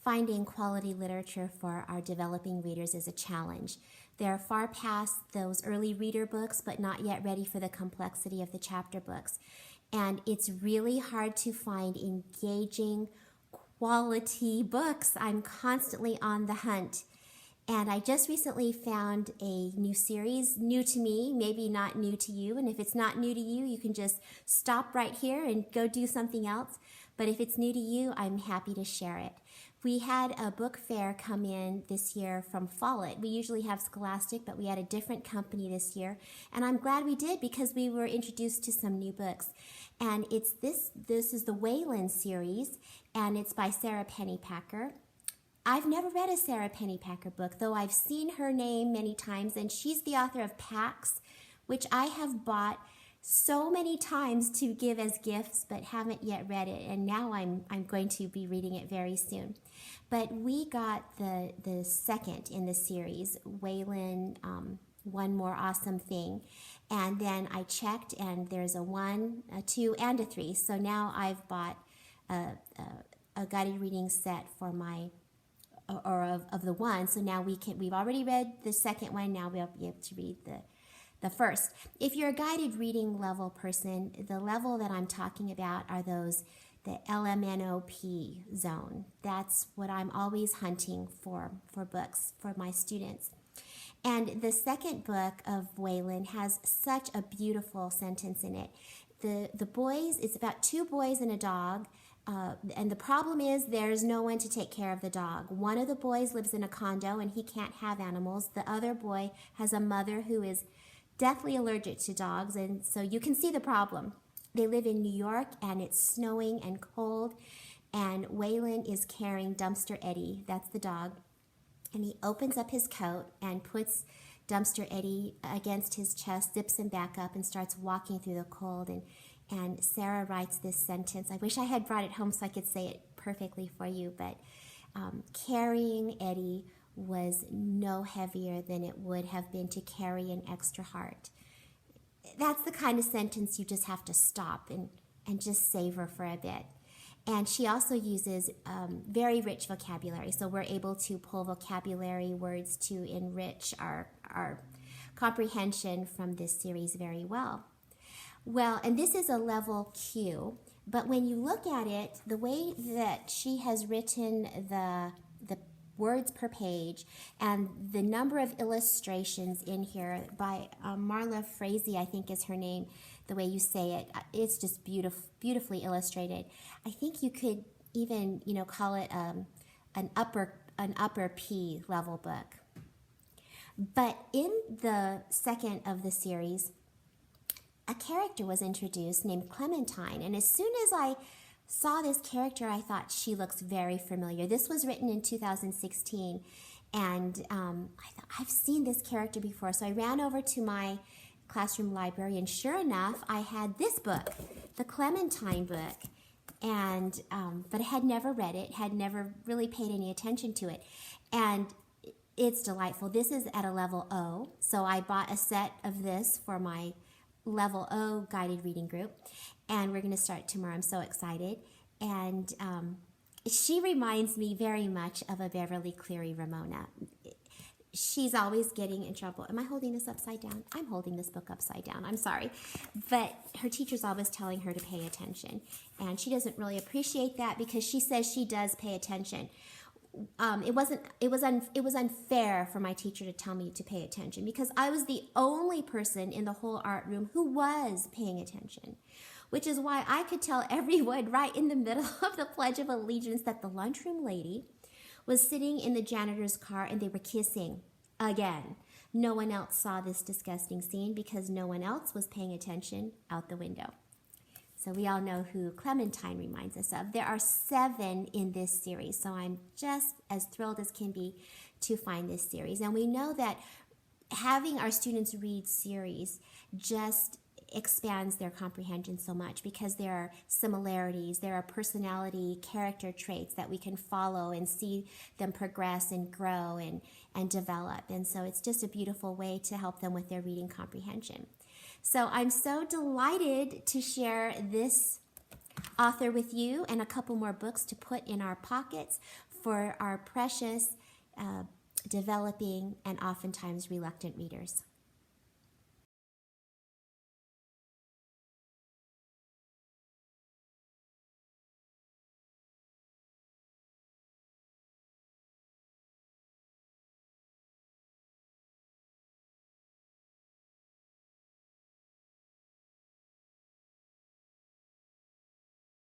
finding quality literature for our developing readers is a challenge. They're far past those early reader books, but not yet ready for the complexity of the chapter books. And it's really hard to find engaging, quality books. I'm constantly on the hunt. And I just recently found a new series, new to me, maybe not new to you. And if it's not new to you, you can just stop right here and go do something else. But if it's new to you, I'm happy to share it. We had a book fair come in this year from Follett. We usually have Scholastic, but we had a different company this year. And I'm glad we did because we were introduced to some new books. And it's this is the Waylon series, and it's by Sarah Pennypacker. I've never read a Sarah Pennypacker book, though I've seen her name many times, and she's the author of Pax, which I have bought so many times to give as gifts, but haven't yet read it, and now I'm going to be reading it very soon. But we got the second in the series, Waylon, One More Awesome Thing, and then I checked, and there's a 1, a 2, and a 3. So now I've bought a guided reading set for my of the one. So now we've already read the second one. Now we'll be able to read the first. If you're a guided reading level person, the level that I'm talking about are the LMNOP zone. That's what I'm always hunting for books for my students. And the second book of Waylon has such a beautiful sentence in it. The boys, it's about 2 boys and a dog. And the problem is there's no one to take care of the dog. One of the boys lives in a condo and he can't have animals. The other boy has a mother who is deathly allergic to dogs, and so you can see the problem. They live in New York and it's snowing and cold, and Waylon is carrying Dumpster Eddie, that's the dog, and he opens up his coat and puts Dumpster Eddie against his chest, zips him back up, and starts walking through the cold. And Sarah writes this sentence. I wish I had brought it home so I could say it perfectly for you, but carrying Eddie was no heavier than it would have been to carry an extra heart. That's the kind of sentence you just have to stop and just savor for a bit. And she also uses very rich vocabulary, so we're able to pull vocabulary words to enrich our comprehension from this series very well. Well, and this is a level Q, but when you look at it, the way that she has written the words per page and the number of illustrations in here by Marla Frazee, I think is her name, the way you say it, it's just beautifully illustrated. I think you could even, call it an upper P level book. But in the second of the series, a character was introduced named Clementine, and as soon as I saw this character, I thought she looks very familiar. This was written in 2016, and I thought, I've seen this character before. So I ran over to my classroom library, and sure enough, I had this book, the Clementine book, and but I had never read it, had never really paid any attention to it, and it's delightful. This is at a level O, so I bought a set of this for my level O guided reading group, and we're going to start tomorrow. I'm so excited. And she reminds me very much of a Beverly Cleary Ramona. She's always getting in trouble. Am I holding this upside down? I'm holding this book upside down. I'm sorry. But her teacher's always telling her to pay attention, and she doesn't really appreciate that because she says she does pay attention. It was unfair for my teacher to tell me to pay attention because I was the only person in the whole art room who was paying attention, which is why I could tell everyone right in the middle of the Pledge of Allegiance that the lunchroom lady was sitting in the janitor's car and they were kissing again. No one else saw this disgusting scene because no one else was paying attention out the window. So we all know who Clementine reminds us of. There are 7 in this series, so I'm just as thrilled as can be to find this series. And we know that having our students read series just expands their comprehension so much because there are similarities, there are personality, character traits that we can follow and see them progress and grow and develop. And so it's just a beautiful way to help them with their reading comprehension. So I'm so delighted to share this author with you and a couple more books to put in our pockets for our precious, developing, and oftentimes reluctant readers.